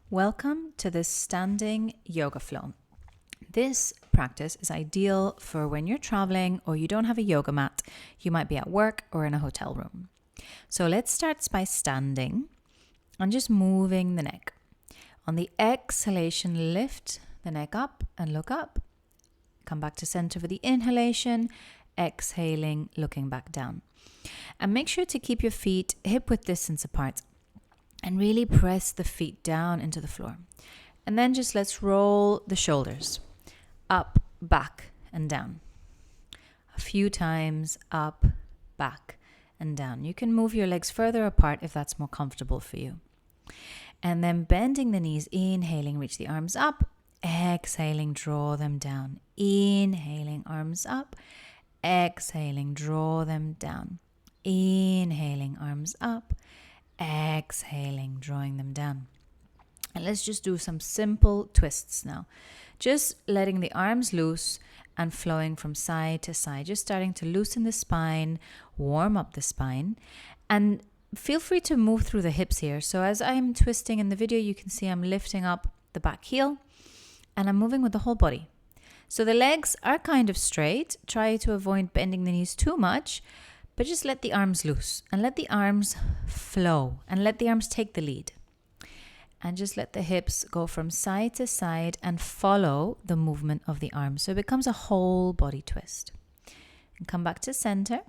Welcome to this standing yoga flow. This practice is ideal for when you're traveling or you don't have a yoga mat. You might be at work or in a hotel room. So let's start by standing and just moving the neck. On the exhalation, lift the neck up and look up. Come back to center for the inhalation, exhaling, looking back down. And make sure to keep your feet hip-width distance apart and really press the feet down into the floor. And then just let's roll the shoulders up, back, and down. A few times up, back, and down. You can move your legs further apart if that's more comfortable for you. And then bending the knees, inhaling, reach the arms up. Exhaling, draw them down. Inhaling, arms up. Exhaling, draw them down. Inhaling, arms up. Exhaling, drawing them down. And let's just do some simple twists now. Just letting the arms loose and flowing from side to side. Just starting to loosen the spine, warm up the spine. And feel free to move through the hips here. So as I'm twisting in the video, you can see I'm lifting up the back heel and I'm moving with the whole body. So the legs are kind of straight. Try to avoid bending the knees too much. But just let the arms loose and let the arms flow and let the arms take the lead. And just let the hips go from side to side and follow the movement of the arms. So it becomes a whole body twist. And come back to center.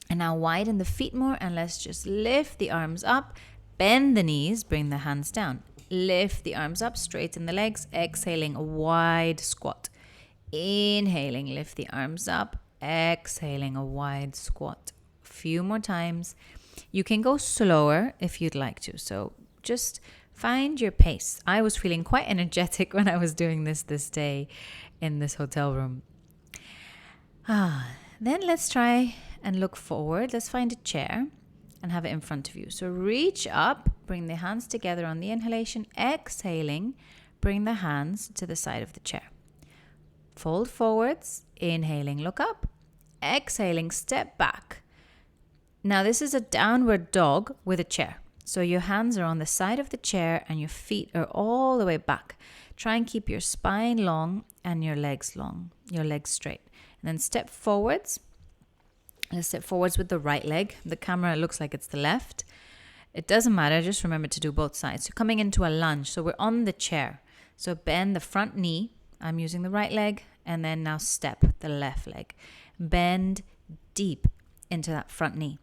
And now widen the feet more and let's just lift the arms up, bend the knees, bring the hands down. Lift the arms up, straighten the legs, exhaling a wide squat. Inhaling, lift the arms up. Exhaling a wide squat. A few more times. You can go slower if you'd like to. So just find your pace. I was feeling quite energetic when I was doing this day in this hotel room. Then let's try and look forward. Let's find a chair and have it in front of you. So reach up, bring the hands together on the inhalation. Exhaling, bring the hands to the side of the chair. Fold forwards, inhaling, look up. Exhaling, step back. Now this is a downward dog with a chair. So your hands are on the side of the chair and your feet are all the way back. Try and keep your spine long and your legs long, your legs straight. And then step forwards. Let's step forwards with the right leg. The camera looks like it's the left. It doesn't matter, just remember to do both sides. So coming into a lunge. So we're on the chair. So bend the front knee. I'm using the right leg. And then now step the left leg. Bend deep into that front knee.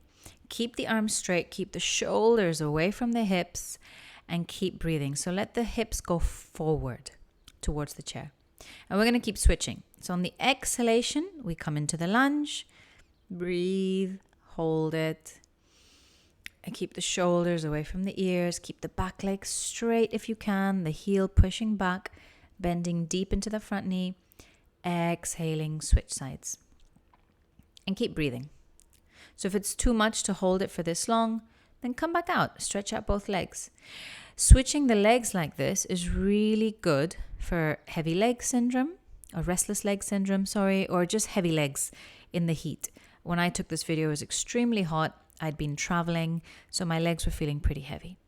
Keep the arms straight. Keep the shoulders away from the hips. And keep breathing. So let the hips go forward towards the chair. And we're going to keep switching. So on the exhalation, we come into the lunge. Breathe. Hold it. And keep the shoulders away from the ears. Keep the back leg straight if you can. The heel pushing back. Bending deep into the front knee. Exhaling, switch sides. And keep breathing. So if it's too much to hold it for this long, then come back out. Stretch out both legs. Switching the legs like this is really good for heavy leg syndrome, or restless leg syndrome, or just heavy legs in the heat. When I took this video, it was extremely hot. I'd been traveling, so my legs were feeling pretty heavy.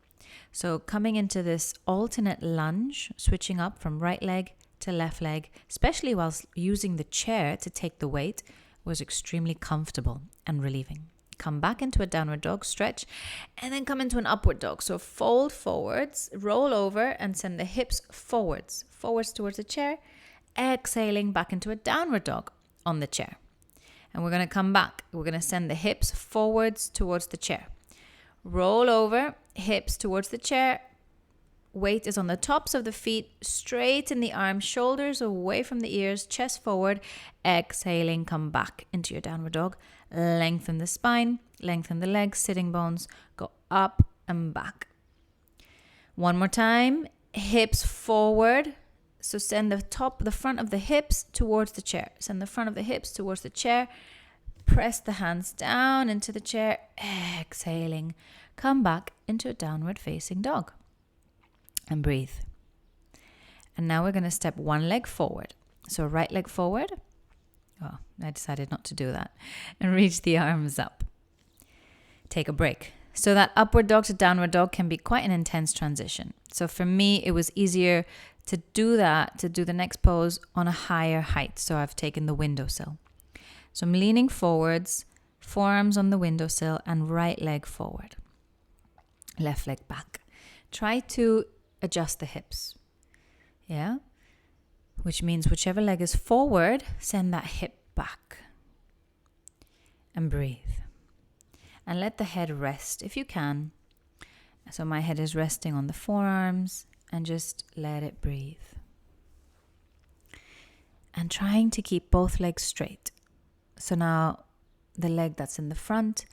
So coming into this alternate lunge, switching up from right leg to left leg, especially whilst using the chair to take the weight, was extremely comfortable and relieving. Come back into a downward dog, stretch, and then come into an upward dog. So fold forwards, roll over, and send the hips forwards towards the chair. Exhaling back into a downward dog on the chair. And we're going to come back. We're going to send the hips forwards towards the chair. Roll over, hips towards the chair. Weight is on the tops of the feet. Straighten the arms, shoulders away from the ears, chest forward. Exhaling, come back into your downward dog. Lengthen the spine, lengthen the legs, sitting bones. Go up and back. One more time. Hips forward. So send the front of the hips towards the chair. Send the front of the hips towards the chair. Press the hands down into the chair. Exhaling. Come back into a downward facing dog. And breathe. And now we're going to step one leg forward. So right leg forward. I decided not to do that. And reach the arms up. Take a break. So that upward dog to downward dog can be quite an intense transition. So for me, it was easier to do the next pose on a higher height. So I've taken the windowsill. So I'm leaning forwards, forearms on the windowsill, and right leg forward, left leg back. Try to adjust the hips. Yeah? Which means whichever leg is forward, send that hip back. And breathe. And let the head rest if you can. So my head is resting on the forearms, and just let it breathe. And trying to keep both legs straight. So now the leg that's in the front,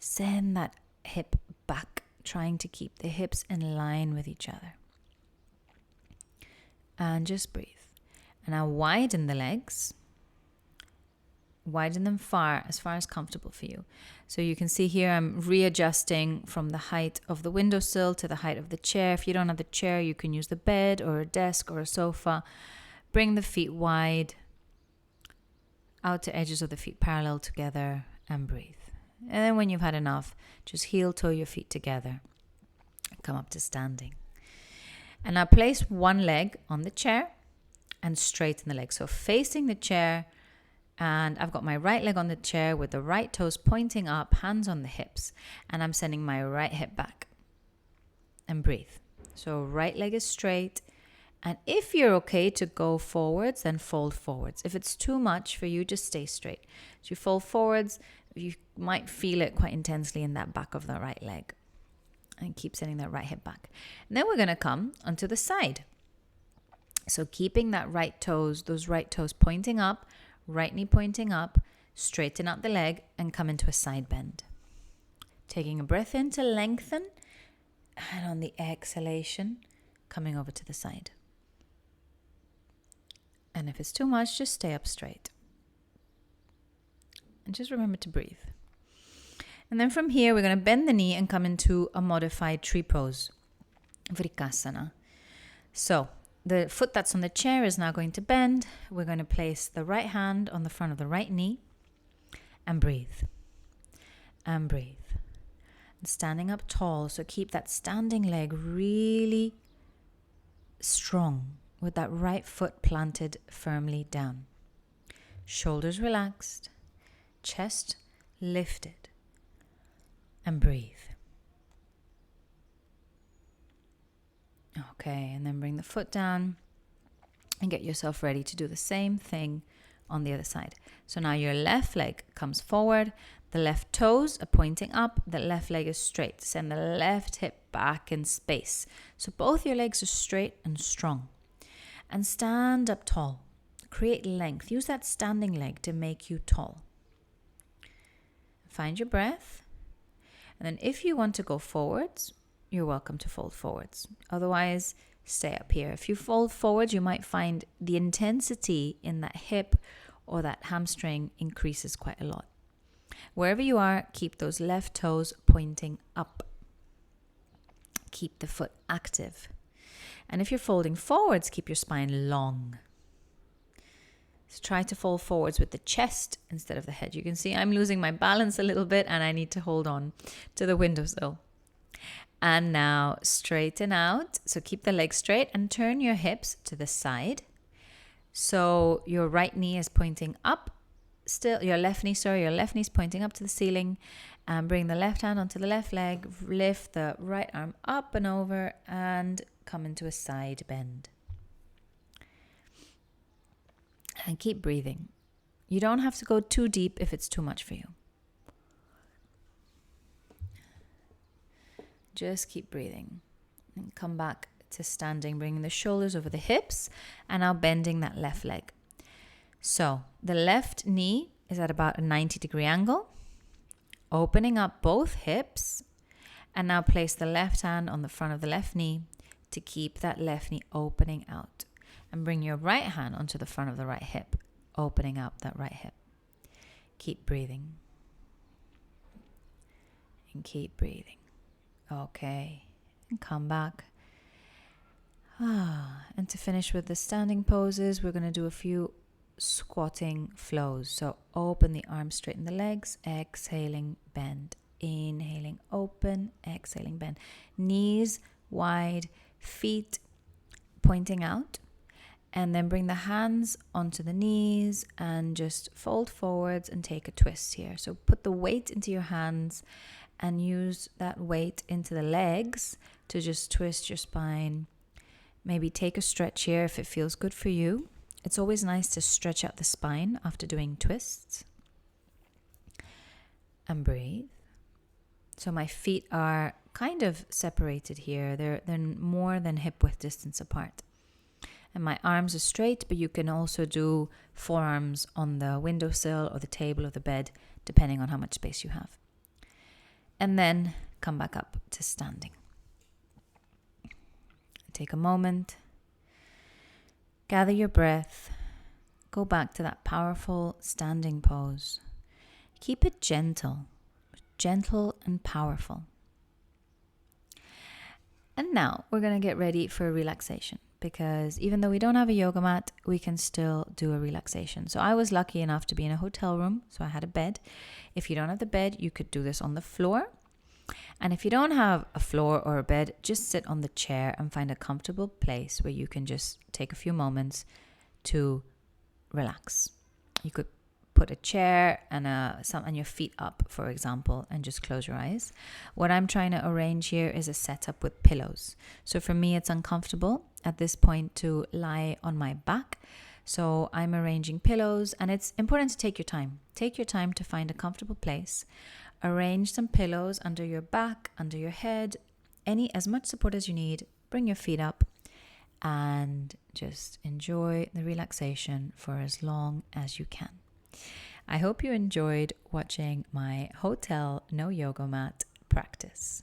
send that hip back, trying to keep the hips in line with each other. And just breathe. And now widen the legs. Widen them as far as comfortable for you. So you can see here I'm readjusting from the height of the windowsill to the height of the chair. If you don't have the chair, you can use the bed or a desk or a sofa. Bring the feet wide, outer edges of the feet parallel together, and breathe. And then when you've had enough, just heel toe your feet together. Come up to standing. And now place one leg on the chair and straighten the leg. So facing the chair, and I've got my right leg on the chair with the right toes pointing up, hands on the hips, and I'm sending my right hip back. And breathe. So right leg is straight, and if you're okay to go forwards, then fold forwards. If it's too much for you, just stay straight. So you fold forwards, you might feel it quite intensely in that back of the right leg. And keep sending that right hip back. And then we're going to come onto the side. So keeping those right toes pointing up, right knee pointing up, straighten out the leg and come into a side bend. Taking a breath in to lengthen, and on the exhalation, coming over to the side. And if it's too much, just stay up straight. And just remember to breathe. And then from here, we're going to bend the knee and come into a modified tree pose, Vrikasana. So the foot that's on the chair is now going to bend. We're going to place the right hand on the front of the right knee and breathe. And breathe. And standing up tall. So keep that standing leg really strong with that right foot planted firmly down. Shoulders relaxed. Chest lifted. And breathe. Okay, and then bring the foot down and get yourself ready to do the same thing on the other side. So now your left leg comes forward, the left toes are pointing up, the left leg is straight. Send the left hip back in space. So both your legs are straight and strong. And stand up tall. Create length. Use that standing leg to make you tall. Find your breath. And then if you want to go forwards, you're welcome to fold forwards. Otherwise, stay up here. If you fold forwards, you might find the intensity in that hip or that hamstring increases quite a lot. Wherever you are, keep those left toes pointing up. Keep the foot active. And if you're folding forwards, keep your spine long. So try to fold forwards with the chest instead of the head. You can see I'm losing my balance a little bit and I need to hold on to the windowsill. And now straighten out. So keep the legs straight and turn your hips to the side. So your right knee is pointing up. Still, your left knee is pointing up to the ceiling. And bring the left hand onto the left leg. Lift the right arm up and over and come into a side bend. And keep breathing. You don't have to go too deep if it's too much for you. Just keep breathing. And come back to standing, bringing the shoulders over the hips and now bending that left leg. So the left knee is at about a 90-degree angle. Opening up both hips. And now place the left hand on the front of the left knee to keep that left knee opening out. And bring your right hand onto the front of the right hip, opening up that right hip. Keep breathing. And keep breathing. Okay. And come back. And to finish with the standing poses, we're going to do a few squatting flows. So open the arms, straighten the legs, exhaling, bend. Inhaling, open. Exhaling, bend. Knees wide, feet pointing out. And then bring the hands onto the knees and just fold forwards and take a twist here. So put the weight into your hands and use that weight into the legs to just twist your spine. Maybe take a stretch here if it feels good for you. It's always nice to stretch out the spine after doing twists. And breathe. So my feet are kind of separated here. They're more than hip width distance apart. And my arms are straight, but you can also do forearms on the windowsill or the table or the bed, depending on how much space you have. And then come back up to standing. Take a moment. Gather your breath. Go back to that powerful standing pose. Keep it gentle and powerful. And now we're going to get ready for a relaxation. Because even though we don't have a yoga mat, we can still do a relaxation. So I was lucky enough to be in a hotel room, so I had a bed. If you don't have the bed, you could do this on the floor. And if you don't have a floor or a bed, just sit on the chair and find a comfortable place where you can just take a few moments to relax. You could put a chair and your feet up, for example, and just close your eyes. What I'm trying to arrange here is a setup with pillows. So for me, it's uncomfortable at this point to lie on my back. So I'm arranging pillows, and it's important to take your time. Take your time to find a comfortable place. Arrange some pillows under your back, under your head, as much support as you need. Bring your feet up and just enjoy the relaxation for as long as you can. I hope you enjoyed watching my hotel no yoga mat practice.